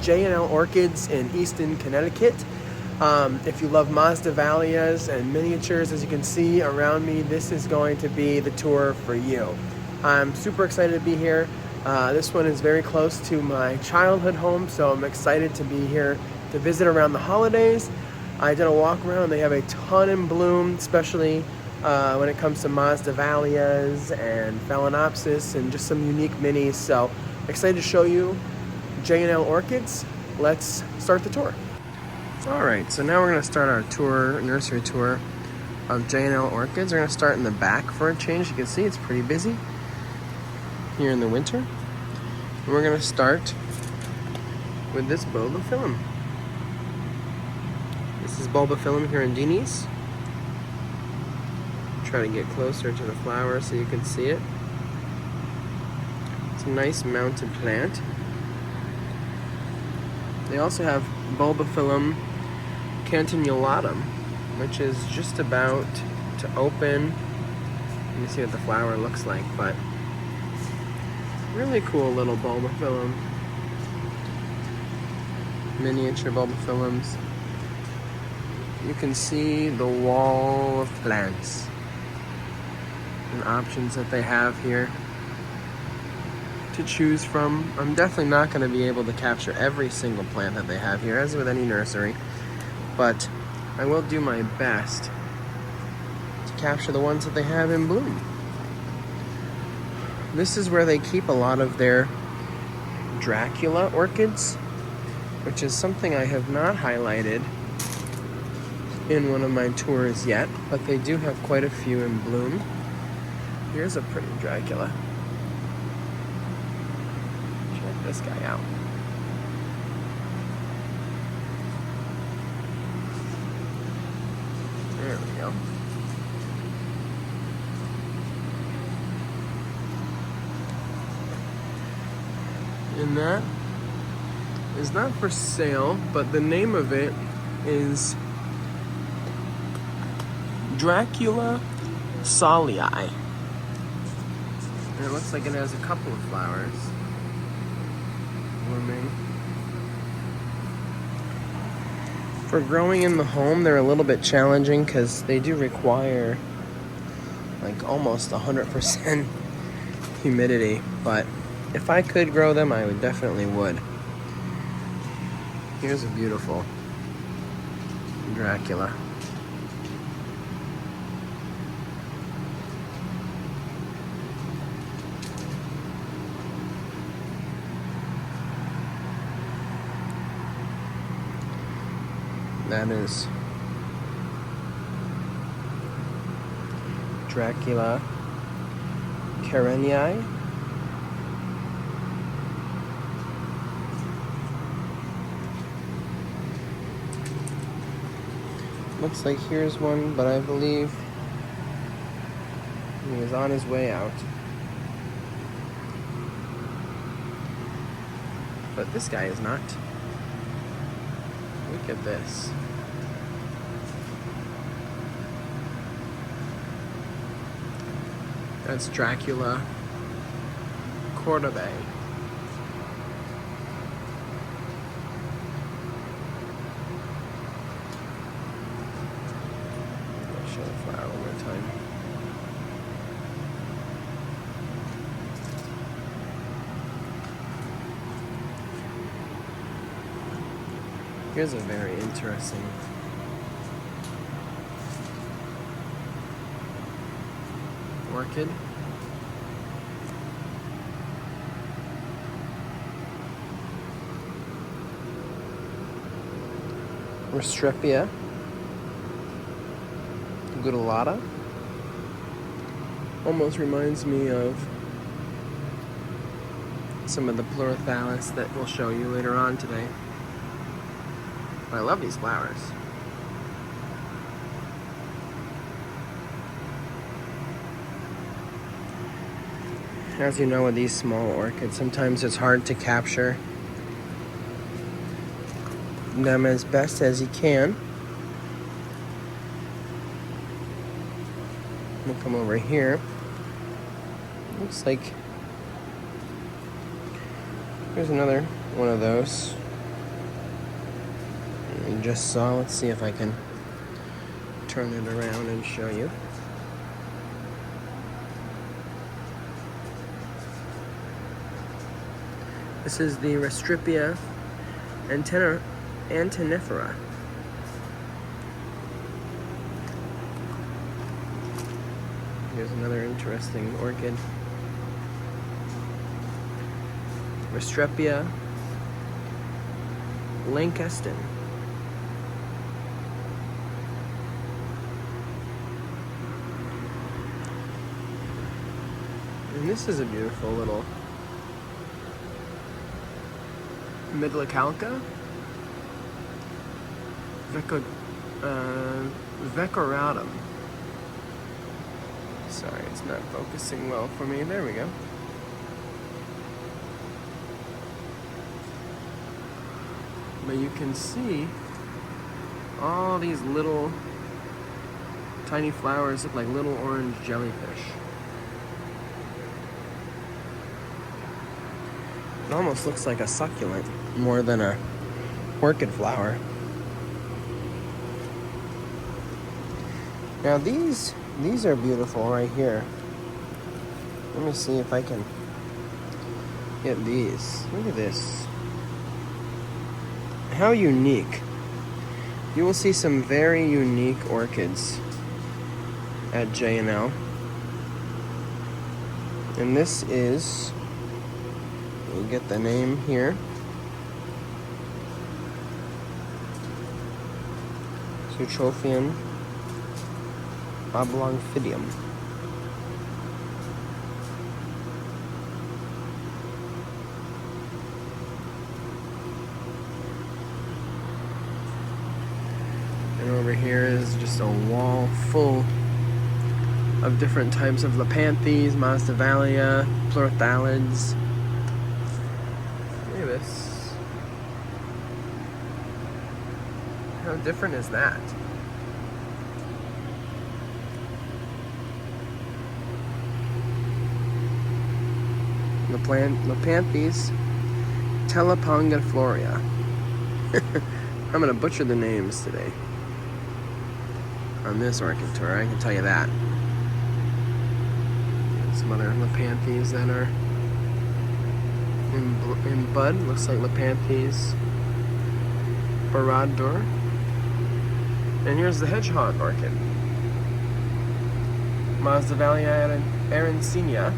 J&L Orchids in Easton, Connecticut. If you love Masdevallias and miniatures, as you can see around me, this is going to be the tour for you. I'm super excited to be here. This one is very close to my childhood home, so I'm excited to be here to visit around the holidays. I did a walk around. They have a ton in bloom, especially when it comes to Masdevallias and Phalaenopsis and just some unique minis. So excited to show you J&L Orchids. Let's start the tour. All right, so now we're going to start our tour, nursery tour of J&L Orchids. We're going to start in the back for a change. You can see it's pretty busy here in the winter. And we're going to start with this Bulbophyllum. This is Bulbophyllum here in Dini's. Try to get closer to the flower so you can see it. It's a nice mounted plant. They also have Bulbophyllum cantonulatum, which is just about to open. Let me see what the flower looks like, but really cool little Bulbophyllum. Miniature Bulbophyllums. You can see the wall of plants and options that they have here to choose from. I'm definitely not going to be able to capture every single plant that they have here, as with any nursery, but I will do my best to capture the ones that they have in bloom. This is where they keep a lot of their Dracula orchids, which is something I have not highlighted in one of my tours yet, but they do have quite a few in bloom. Here's a pretty Dracula. Check this guy out. There we go. And that is not for sale, but the name of it is Dracula solii. And it looks like it has a couple of flowers blooming. For growing in the home, they're a little bit challenging because they do require like almost 100% humidity, but if I could grow them, I would definitely would. Here's a beautiful Dracula. That is Dracula carenii. Looks like here's one, but I believe he is on his way out. But this guy is not. Look at this. That's Dracula cordabe. I'll show the flower one more time. Here's a very interesting orchid. Restreppia gutulata. Almost reminds me of some of the Pleurothallis that we'll show you later on today. I love these flowers. As you know, with these small orchids, sometimes it's hard to capture them as best as you can. We'll come over here. Looks like there's another one of those. You just saw. Let's see if I can turn it around and show you. This is the Restripia antenifera. Here's another interesting orchid. Restripia Lankeston. And this is a beautiful little Midlacalca Vecoratum. Sorry, it's not focusing well for me. There we go. But you can see all these little tiny flowers look like little orange jellyfish. It almost looks like a succulent more than a orchid flower. Now these are beautiful right here. Let me see if I can get these. Look at this. How unique. You will see some very unique orchids at J&L. And this is, you get the name here. Eutrophium oblongophydium. And over here is just a wall full of different types of Lepanthes, Masdevallia, Pleurothallis. Look at this. How different is that? Lepanthes telepongifloria. I'm gonna butcher the names today on this orchid tour, I can tell you that. Some other Lepanthes that are in bud. Looks like Lepanthes Barador. And here's the hedgehog orchid, Masdevallia arancina.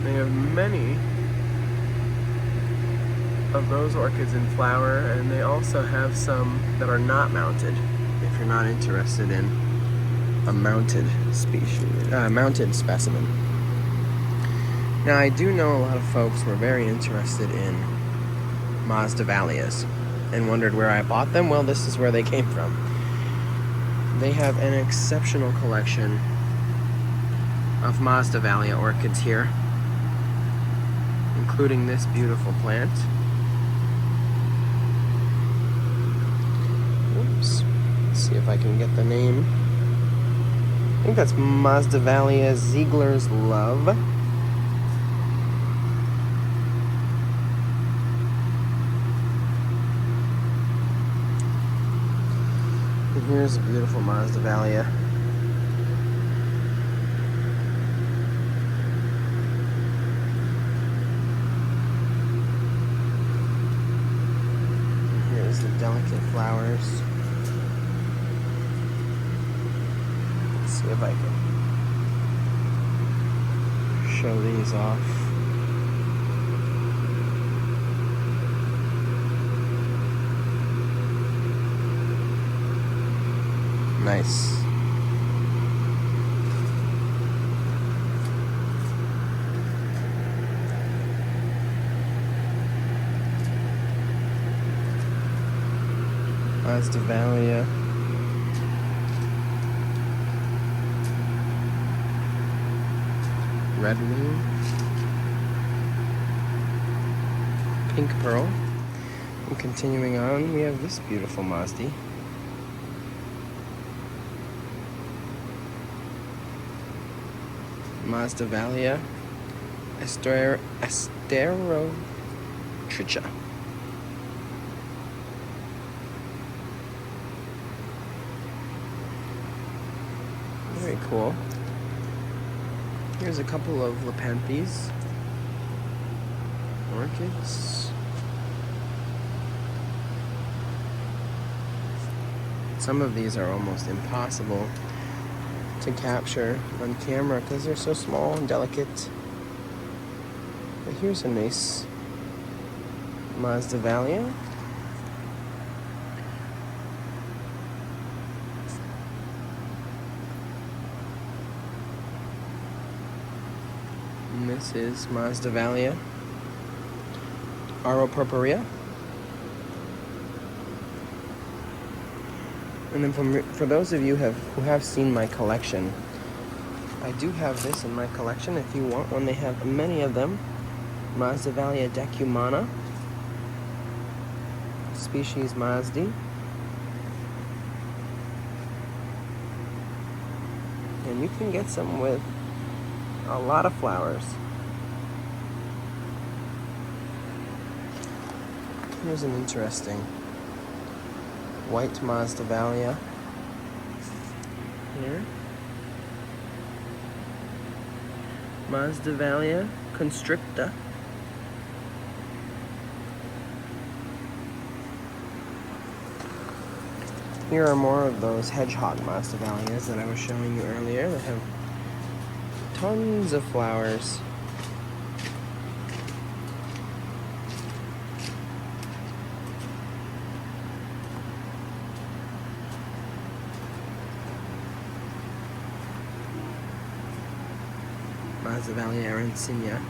They have many of those orchids in flower, and they also have some that are not mounted, if you're not interested in a mounted species, mounted specimen. Now I do know a lot of folks were very interested in Masdevallias and wondered where I bought them. Well, this is where they came from. They have an exceptional collection of Masdevallia orchids here, including this beautiful plant. Oops. Let's see if I can get the name. I think that's Masdevallia Ziegler's Love. And here's a beautiful Masdevallia. The delicate flowers. Let's see if I can show these off. Nice. Masdevallia. Red Moon. Pink Pearl. And continuing on, we have this beautiful Masdi. Masdevallia Asterotricha. cool. Here's a couple of Nepenthes orchids. Some of these are almost impossible to capture on camera because they're so small and delicate. But here's a nice Masdevallia. And this is Masdevallia Auropurpurea. And then for those of you who have seen my collection, I do have this in my collection. If you want one, they have many of them. Masdevallia decumana, species Masdi. And you can get some with a lot of flowers. Here's an interesting white Masdevallia here. Masdevallia constricta. Here are more of those hedgehog Masdevallias that I was showing you earlier that have tons of flowers. Masdevallia arancina.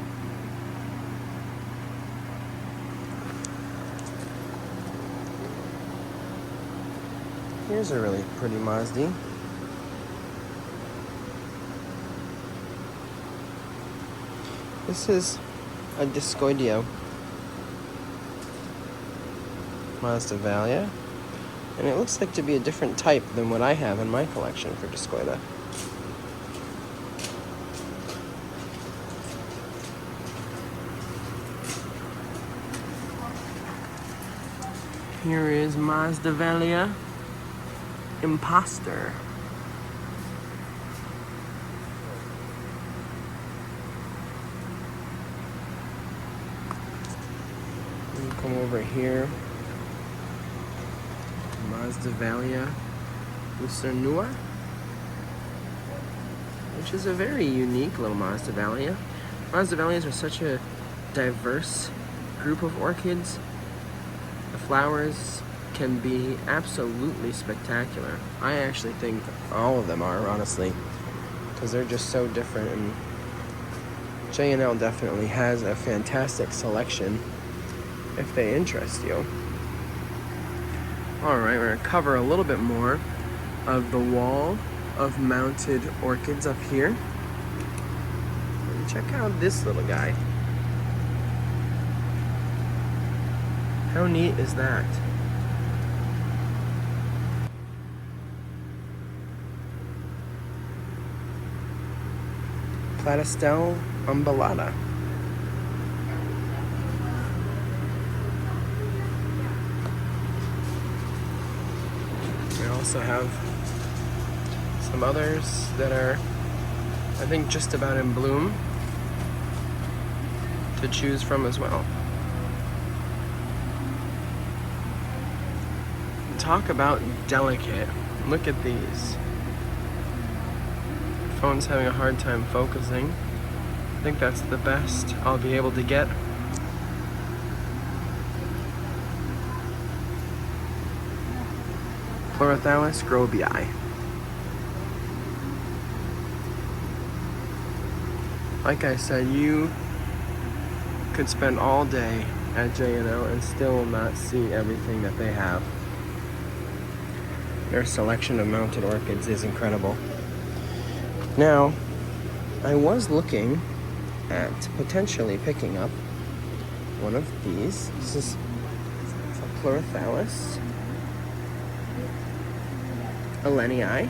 Here's a really pretty Masdi. This is a Discoidea Masdevallia, and it looks like to be a different type than what I have in my collection for Discoidea. Here is Masdevallia Imposter. And come over here. Masdevallia Lucernua, which is a very unique little Masdevallia. Masdevallias are such a diverse group of orchids. The flowers can be absolutely spectacular. I actually think all of them are, honestly, because they're just so different, and J&L definitely has a fantastic selection if they interest you. Alright, we're going to cover a little bit more of the wall of mounted orchids up here. And check out this little guy. How neat is that? Platysteles umbellata. We also have some others that are, I think, just about in bloom to choose from as well. Talk about delicate. Look at these. Phone's having a hard time focusing. I think that's the best I'll be able to get. Pleurothallis grobii. Like I said, you could spend all day at J&L and still not see everything that they have. Their selection of mounted orchids is incredible. Now, I was looking at potentially picking up one of these. This is a Pleurothallis Elenii.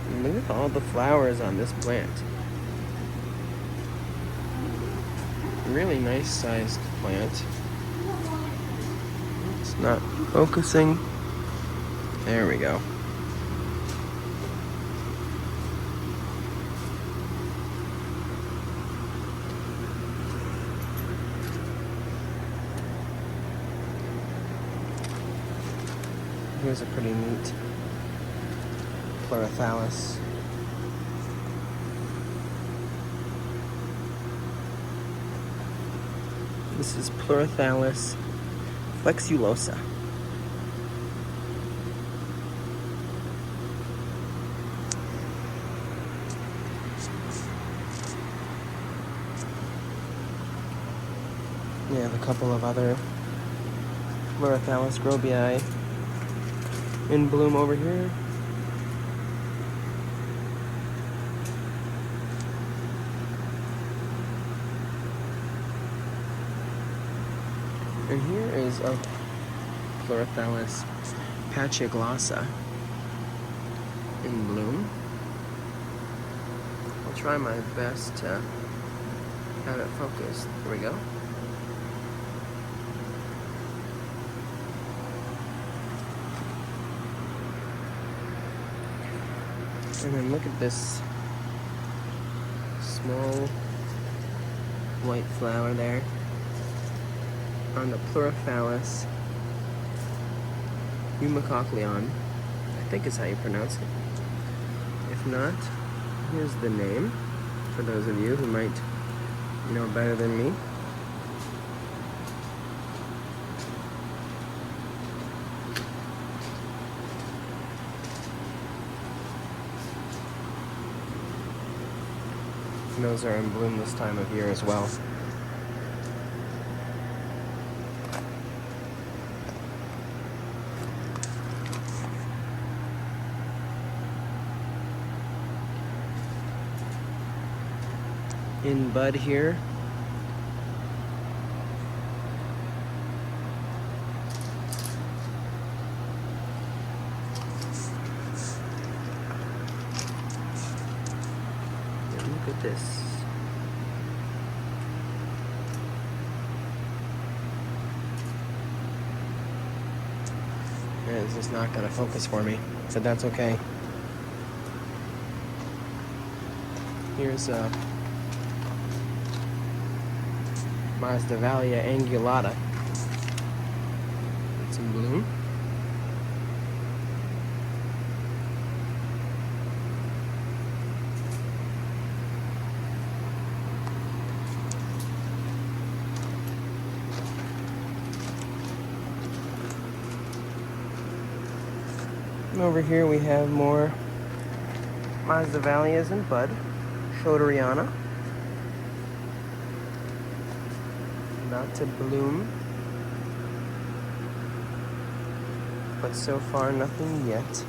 And look at all the flowers on this plant. Really nice sized plant. It's not focusing. There we go. Here's a pretty neat Pleurothallis. This is Pleurothallis flexulosa. We have a couple of other Pleurothallis grobii in bloom over here. And here is a Pleurothallis pachyglossa in bloom. I'll try my best to have it focused. Here we go. And then look at this small white flower there on the Pleurothallis Eumacocleon, I think is how you pronounce it. If not, here's the name for those of you who might know better than me. And those are in bloom this time of year as well. In bud here, look at this. It's just not going to focus for me, but that's okay. Here's a Masdevallia angulata. It's in bloom. And over here we have more Masdevallias in bud. Schroederiana. Not to bloom, but so far nothing yet.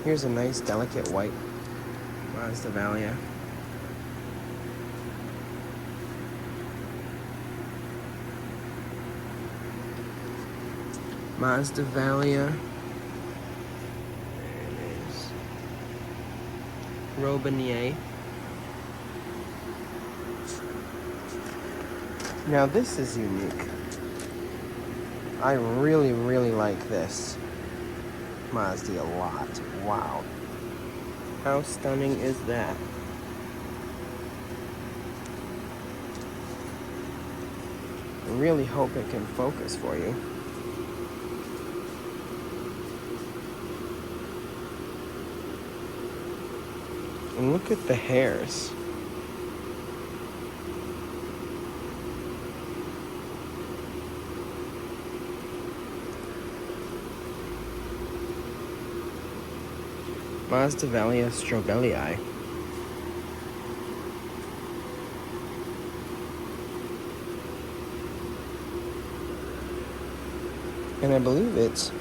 Here's a nice delicate white Masdevallia. Masdevallia. There it is. Robinier. Now this is unique. I really, really like this Masdi a lot. Wow. How stunning is that? I really hope it can focus for you. And look at the hairs. Masdevallia strobelii. And I believe it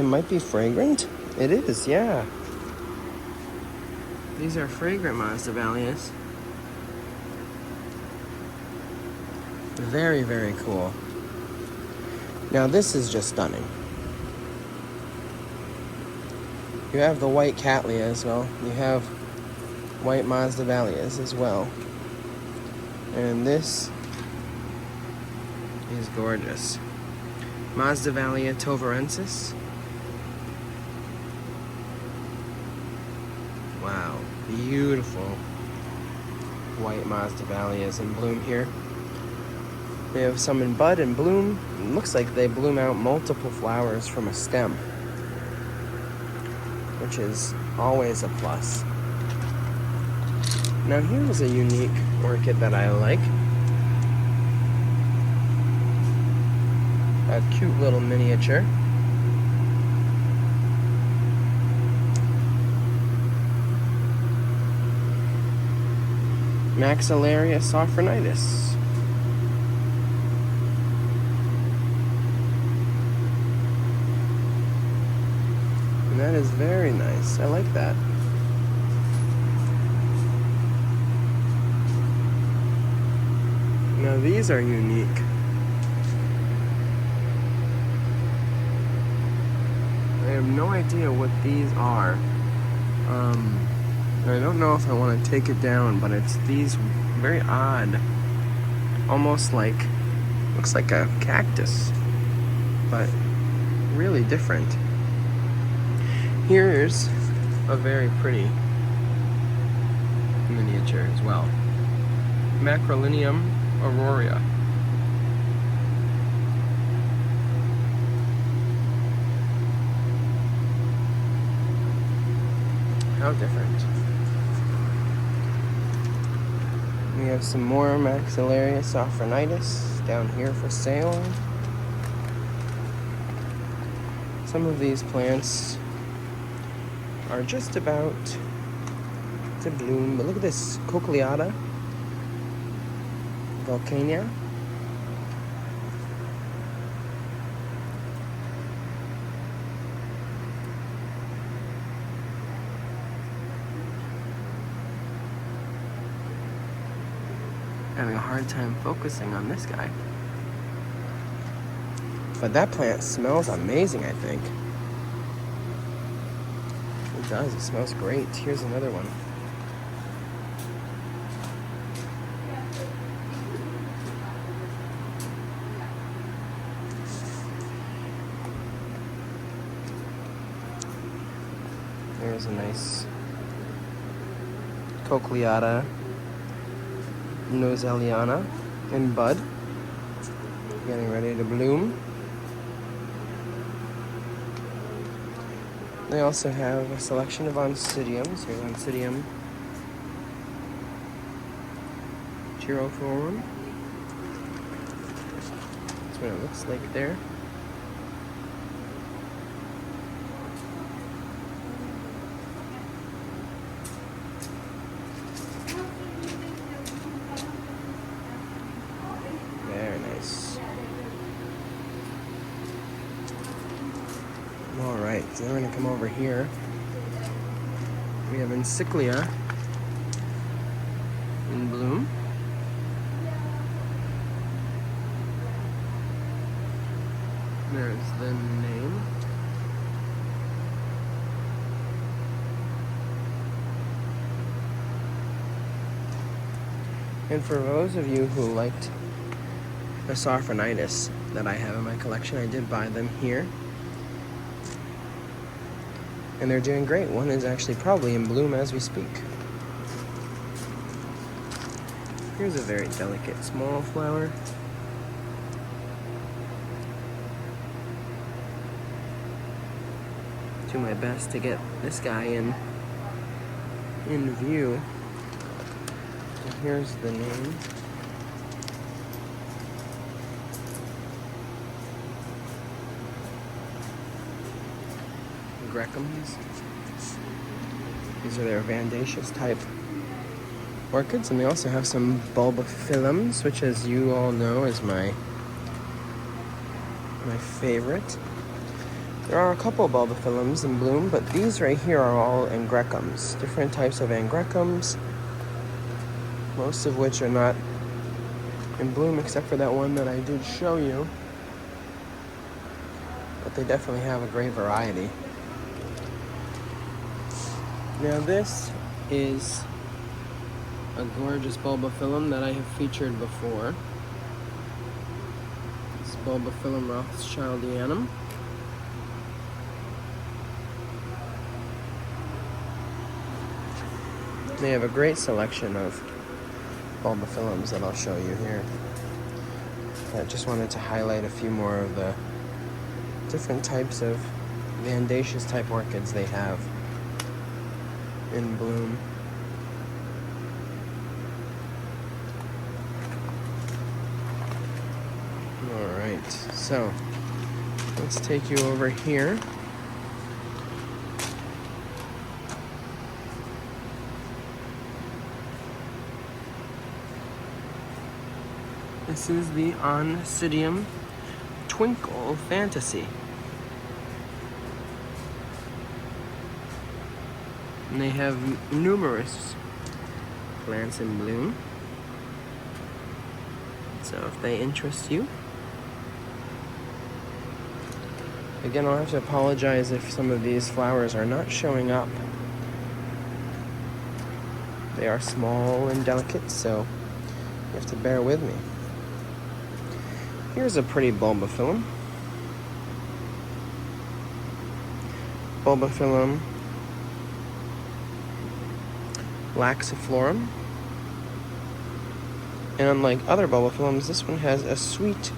might be fragrant. It is, yeah. These are fragrant Masdevallias. Very, very cool. Now this is just stunning. You have the white Cattleya as well. You have white Masdevallias as well. And this is gorgeous. Masdevallia tovarensis. Wow, beautiful white Masdevallias in bloom here. They have some in bud and bloom. It looks like they bloom out multiple flowers from a stem, which is always a plus. Now here's a unique orchid that I like. A cute little miniature. Masdevallia sophronitis. And that is very nice. I like that. Now these are unique. I have no idea what these are. I don't know if I want to take it down, but it's these very odd, almost like, looks like a cactus, but really different. Here's a very pretty miniature as well. Macrolinium aurora. How different. We have some more Masdevallia sophronitis down here for sale. Some of these plants are just about to bloom, but look at this Cochleata volcania. Having a hard time focusing on this guy. But that plant smells amazing, I think. It does, it smells great. Here's another one. There's a nice Cochleata Noselliana in bud, getting ready to bloom. They also have a selection of oncidiums. Here's Oncidium Chirophorum. That's what it looks like there. Very nice. Alright, so then we're going to come over here. We have Encyclia in bloom. There's the name. And for those of you who liked the sophronitis that I have in my collection, I did buy them here. And they're doing great. One is actually probably in bloom as we speak. Here's a very delicate small flower. Do my best to get this guy in view. And here's the name. Grecums. These are their Vandaceous type orchids, and they also have some Bulbophyllums, which, as you all know, is my favorite. There are a couple of Bulbophyllums in bloom, but these right here are all Angrecums, different types of Angrecums, most of which are not in bloom except for that one that I did show you, but they definitely have a great variety. Now this is a gorgeous Bulbophyllum that I have featured before. It's Bulbophyllum rothschildianum. They have a great selection of Bulbophyllums that I'll show you here. I just wanted to highlight a few more of the different types of Viandaceous type orchids they have in bloom. Alright, so let's take you over here. This is the Oncidium Twinkle Fantasy. And they have numerous plants in bloom. So if they interest you. Again, I'll have to apologize if some of these flowers are not showing up. They are small and delicate, so you have to bear with me. Here's a pretty Bulbophyllum. Bulbophyllum laxiflorum. And unlike other Bulbophyllums, this one has a sweet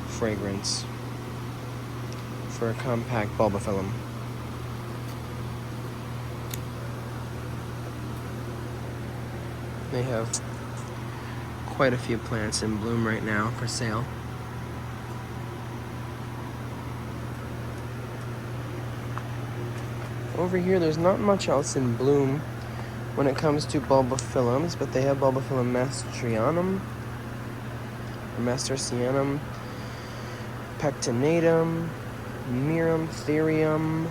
fragrance for a compact Bulbophyllum. They have quite a few plants in bloom right now for sale. Over here, there's not much else in bloom when it comes to Bulbophyllums, but they have Bulbophyllum mastrianum, Mastercianum, pectinatum, mirum, therium.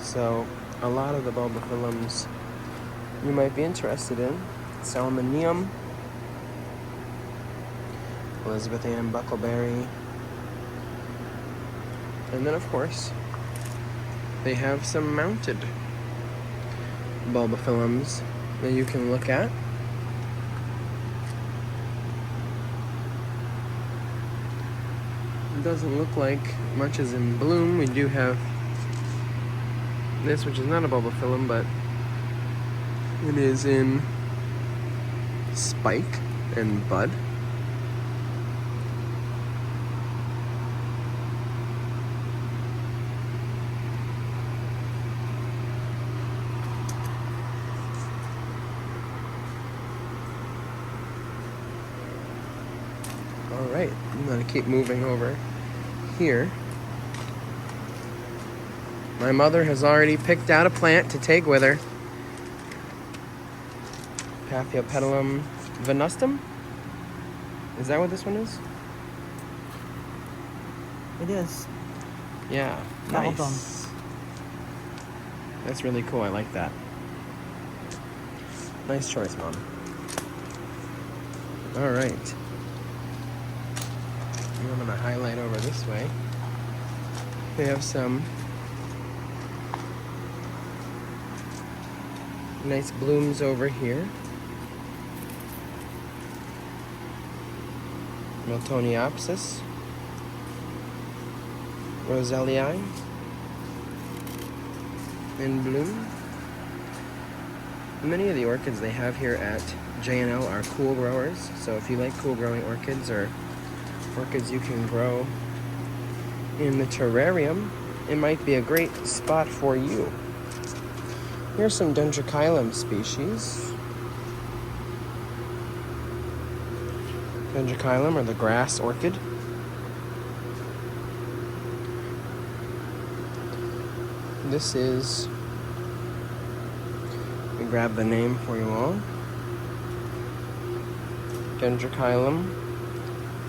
So a lot of the Bulbophyllums you might be interested in. Salmonium, Elizabethan buckleberry, and then of course they have some mounted Bulbophyllums that you can look at. It doesn't look like much is in bloom. We do have this, which is not a Bulbophyllum, but it is in spike and bud. Alright, I'm going to keep moving over here. My mother has already picked out a plant to take with her. Paphiopedilum venustum? Is that what this one is? It is. Yeah, Well nice. done. That's really cool, I like that. Nice choice, Mom. Alright. I'm going to highlight over this way. We have some nice blooms over here. Miltoniopsis, Rosellii in bloom. Many of the orchids they have here at J&L are cool growers, so if you like cool growing orchids or orchids you can grow in the terrarium, it might be a great spot for you. Here's some Dendrochilum species. Dendrochilum, or the grass orchid. This is, let me grab the name for you all. Dendrochilum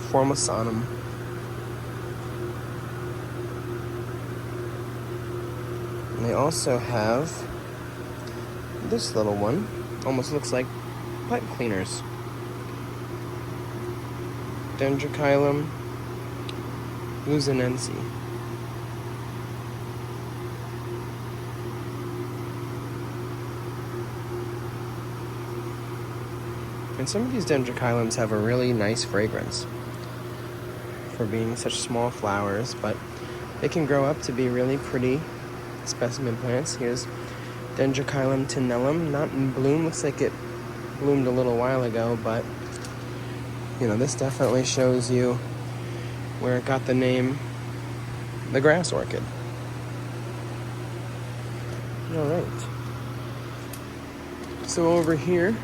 formosanum. And they also have this little one, almost looks like pipe cleaners. Dendrochilum luzonense. And some of these Dendrochilums have a really nice fragrance for being such small flowers, but they can grow up to be really pretty specimen plants. Here's Dendrochilum tenellum, not in bloom. Looks like it bloomed a little while ago, but you know, this definitely shows you where it got the name, the grass orchid. All right. So over here,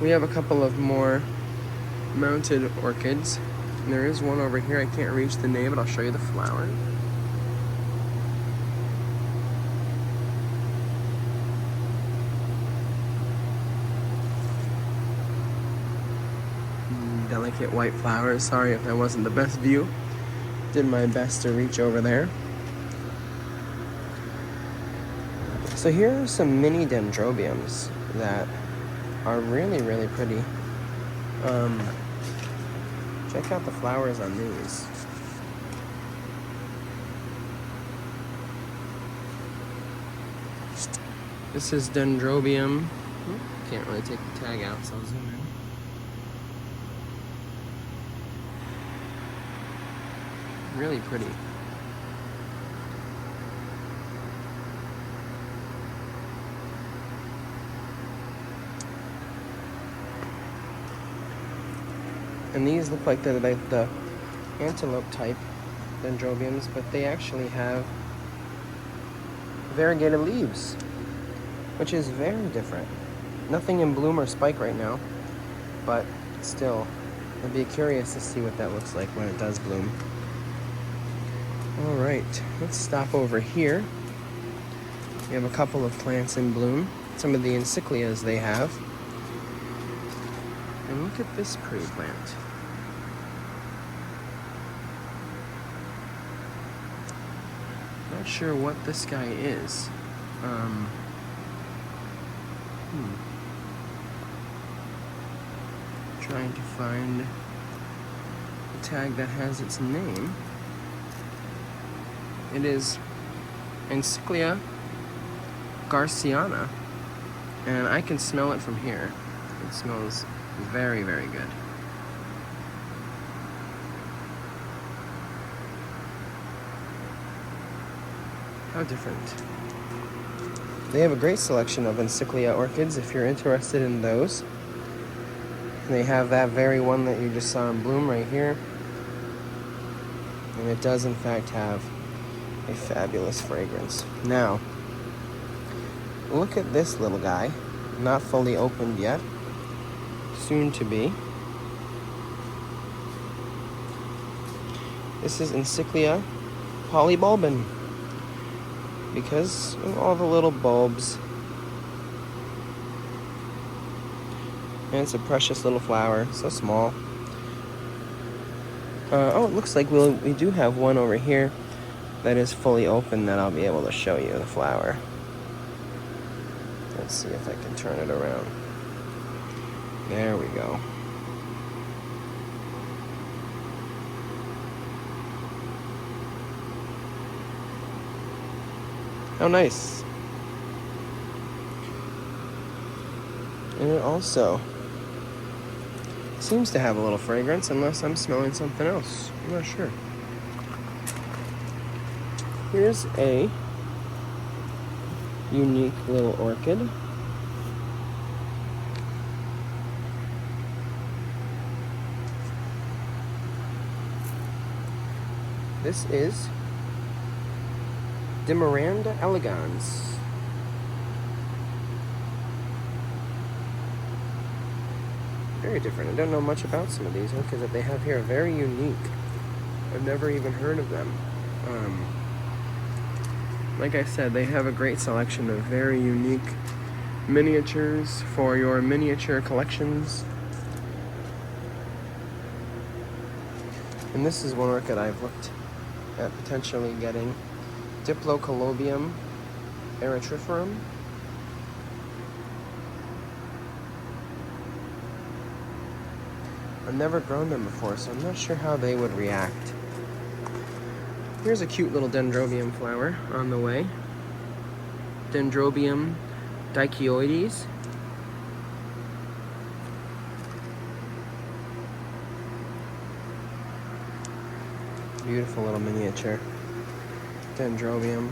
we have a couple of more mounted orchids. And there is one over here. I can't reach the name, but I'll show you the flower. Delicate white flowers. Sorry if that wasn't the best view. Did my best to reach over there. So here are some mini dendrobiums that are really, really pretty. Check out the flowers on these. This is dendrobium. Can't really take the tag out, so I'll zoom in. Really pretty. And these look like they're like the antelope type dendrobiums, but they actually have variegated leaves, which is very different. Nothing in bloom or spike right now, but still, I'd be curious to see what that looks like when it does bloom. All right, let's stop over here. We have a couple of plants in bloom, some of the encyclias they have. And look at this pretty plant. Not sure what this guy is. Trying to find a tag that has its name. It is Encyclia Garciana, and I can smell it from here. It smells very, very good. How different. They have a great selection of Encyclia orchids if you're interested in those. They have that very one that you just saw in bloom right here. And it does in fact have a fabulous fragrance. Now, look at this little guy. Not fully opened yet. Soon to be. This is Encyclia polybulbin, because of all the little bulbs. And it's a precious little flower, so small. Oh, it looks like we do have one over here that is fully open that I'll be able to show you the flower. Let's see if I can turn it around. There we go. How nice. And it also seems to have a little fragrance, unless I'm smelling something else. I'm not sure. Here's a unique little orchid. This is Demeranda elegans. Very different. I don't know much about some of these orchids that they have here. Very unique. I've never even heard of them. Like I said, they have a great selection of very unique miniatures for your miniature collections. And this is one orchid I've looked at potentially getting. Diplocolobium erythriferum. I've never grown them before, so I'm not sure how they would react. Here's a cute little dendrobium flower on the way. Dendrobium dichioides. Beautiful little miniature dendrobium.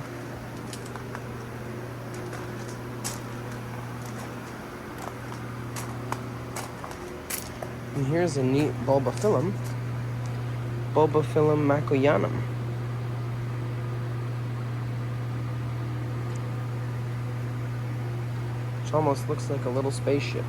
And here's a neat bulbophyllum, Bulbophyllum macoyanum. Which almost looks like a little spaceship.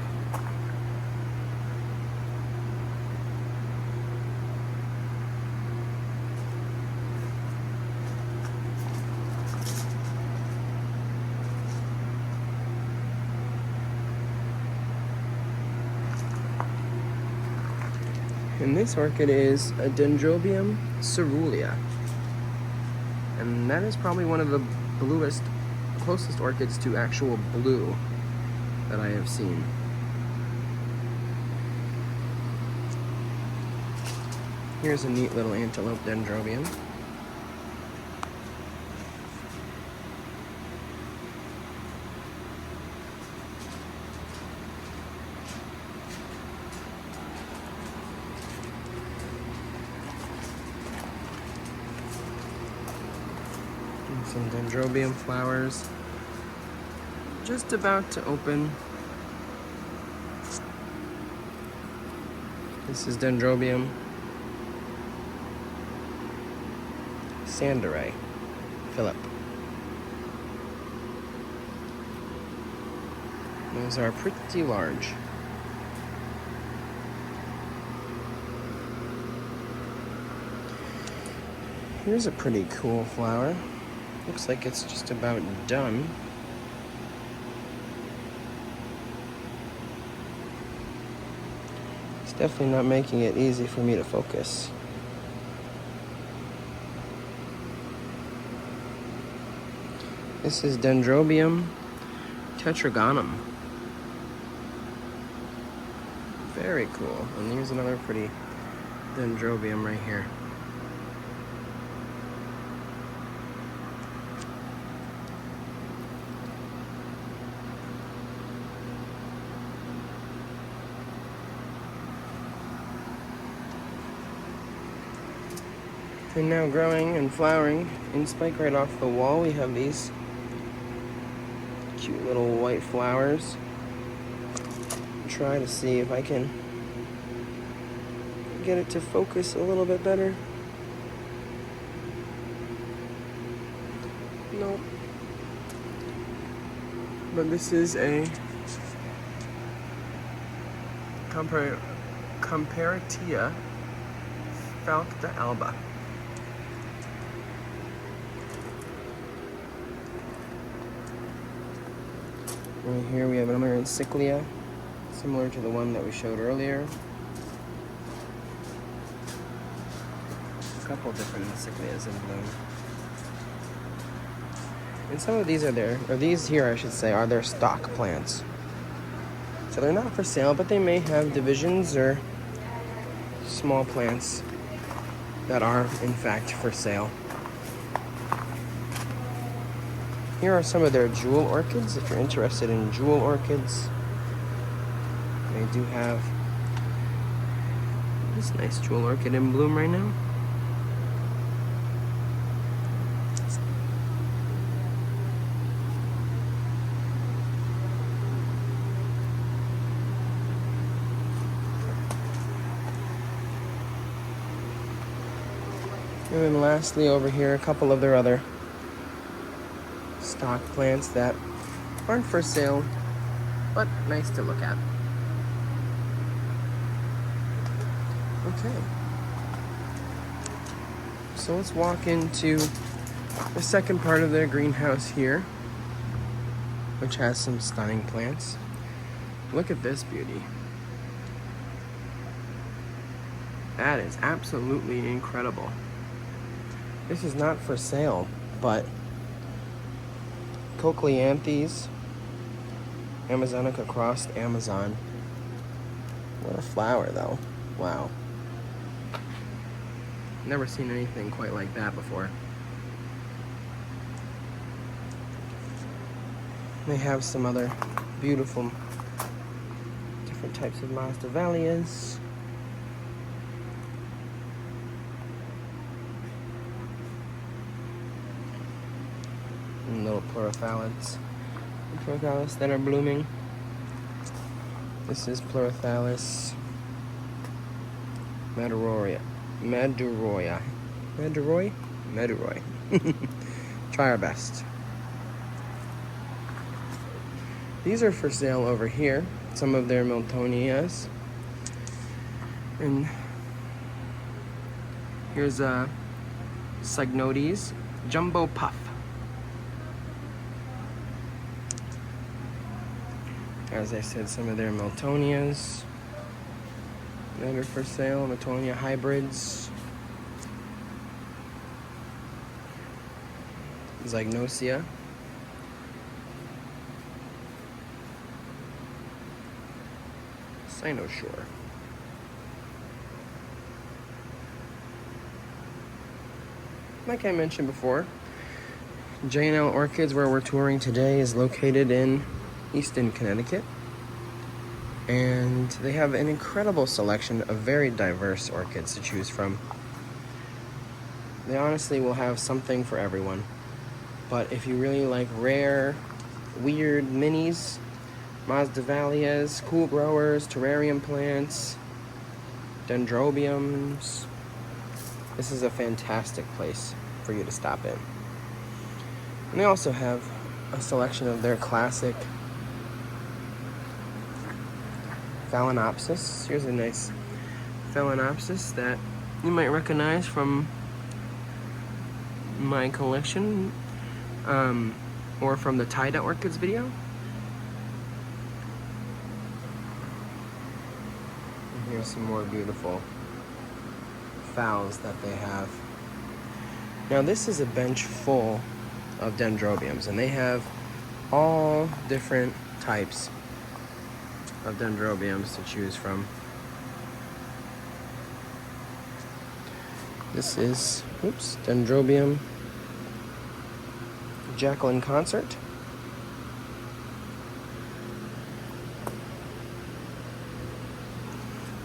And this orchid is a Dendrobium ceruleum. And that is probably one of the bluest, closest orchids to actual blue that I have seen. Here's a neat little antelope dendrobium. Some dendrobium flowers just about to open. This is Dendrobium Sanderae Philip. Those are pretty large. Here's a pretty cool flower. Looks like it's just about done. It's definitely not making it easy for me to focus. This is Dendrobium tetragonum. Very cool. And here's another pretty dendrobium right here. And now growing and flowering in spike right off the wall, we have these cute little white flowers. Try to see if I can get it to focus a little bit better. Nope. But this is a Comparatia falcta alba. Right here we have another encyclia, similar to the one that we showed earlier. A couple different encyclias in bloom. And some of these are there, or these here I should say, are their stock plants. So they're not for sale, but they may have divisions or small plants that are in fact for sale. Here are some of their jewel orchids, if you're interested in jewel orchids. They do have this nice jewel orchid in bloom right now. And then lastly over here, a couple of their other stock plants that aren't for sale, but nice to look at. Okay. So let's walk into the second part of their greenhouse here, which has some stunning plants. Look at this beauty. That is absolutely incredible. This is not for sale, but Cochleanthes Amazonica crossed Amazon. What a flower though. Wow. Never seen anything quite like that before. They have some other beautiful different types of Masdevallias. And little Pleurothallis. Pleurothallis that are blooming. This is Pleurothallis Maduroya. Maduroy. Try our best. These are for sale over here. Some of their Miltonias. And here's a Cygnodes Jumbo Puff. As I said, some of their Miltonias that are for sale. Miltonia hybrids. Zygnosia. Cynosure. Like I mentioned before, J&L Orchids, where we're touring today, is located in Easton, Connecticut. And they have an incredible selection of very diverse orchids to choose from. They honestly will have something for everyone. But if you really like rare, weird minis, Masdevallias, cool growers, terrarium plants, dendrobiums, this is a fantastic place for you to stop in. And they also have a selection of their classic Phalaenopsis. Here's a nice Phalaenopsis that you might recognize from my collection, or from the Tied Orchids video. And here's some more beautiful phals that they have. Now this is a bench full of dendrobiums, and they have all different types of dendrobiums to choose from. This is, Dendrobium Jacqueline Concert.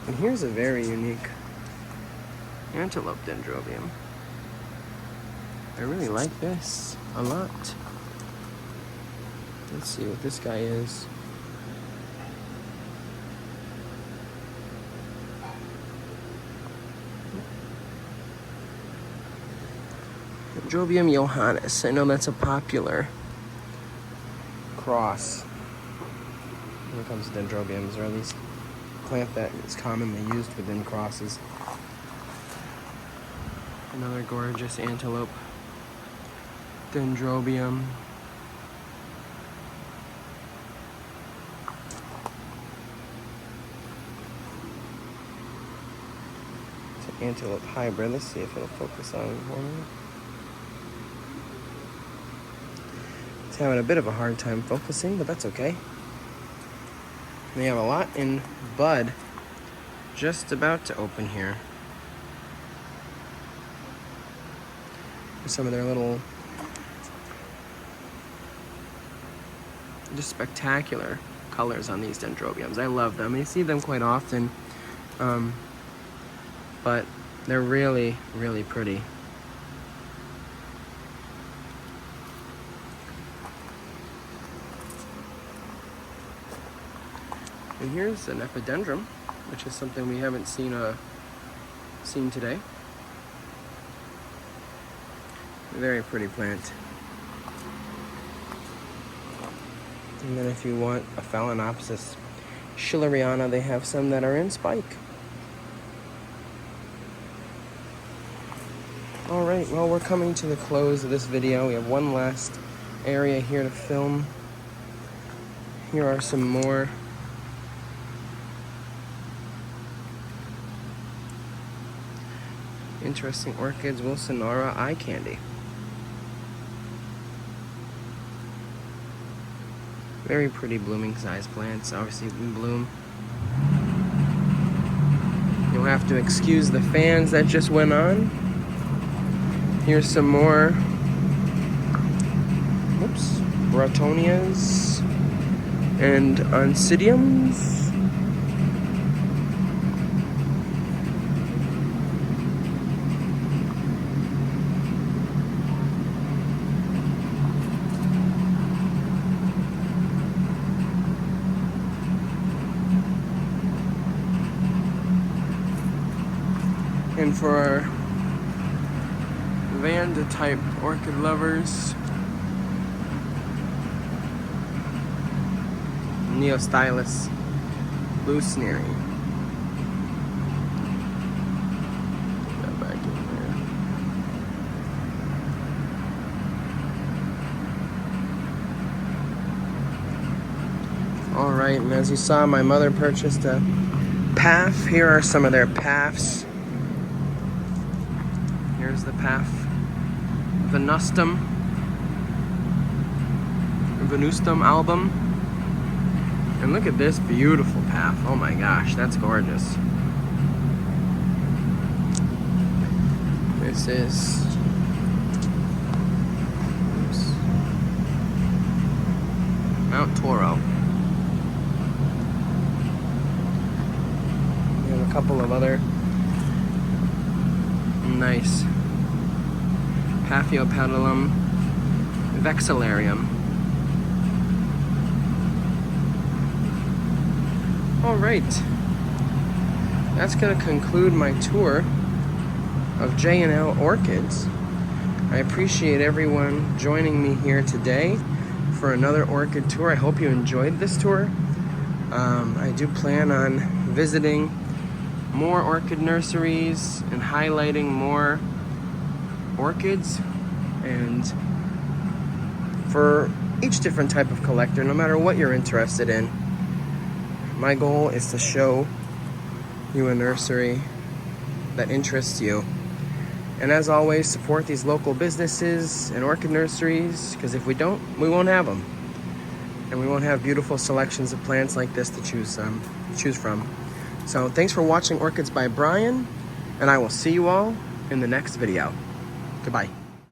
And here's a very unique antelope dendrobium. I really like this a lot. Let's see what this guy is. Dendrobium Johannes. I know that's a popular cross when it comes to dendrobiums, or at least a plant that is commonly used within crosses. Another gorgeous antelope dendrobium. It's an antelope hybrid. Let's see if it'll focus on one. It's having a bit of a hard time focusing, but that's okay. They have a lot in bud just about to open here. Some of their little, just spectacular colors on these dendrobiums. I love them. You see them quite often, but they're really, really pretty. And here's an epidendrum, which is something we haven't seen today. Very pretty plant. And then if you want a Phalaenopsis schilleriana, they have some that are in spike. Alright, well, we're coming to the close of this video. We have one last area here to film. Here are some more interesting orchids. Wilsonara eye candy. Very pretty blooming size plants, obviously in bloom. You'll have to excuse the fans that just went on. Here's some more, Brotonias and Oncidiums. And for our Vanda type orchid lovers, Neostylus Lucernary. Put that back in there. Alright, and as you saw, my mother purchased a PAF. Here are some of their PAFs. Here's the PAF Venustum album. And look at this beautiful PAF. Oh my gosh, that's gorgeous. This is Mount Toro. We have a couple of other nice Paphiopedilum vexillarium. All right, that's going to conclude my tour of J&L Orchids. I appreciate everyone joining me here today for another orchid tour. I hope you enjoyed this tour. I do plan on visiting more orchid nurseries and highlighting more orchids, and for each different type of collector, no matter what you're interested in. My goal is to show you a nursery that interests you. And as always, support these local businesses and orchid nurseries, because if we don't, we won't have them. And we won't have beautiful selections of plants like this to choose from. So thanks for watching Orchids by Brian, and I will see you all in the next video. Goodbye.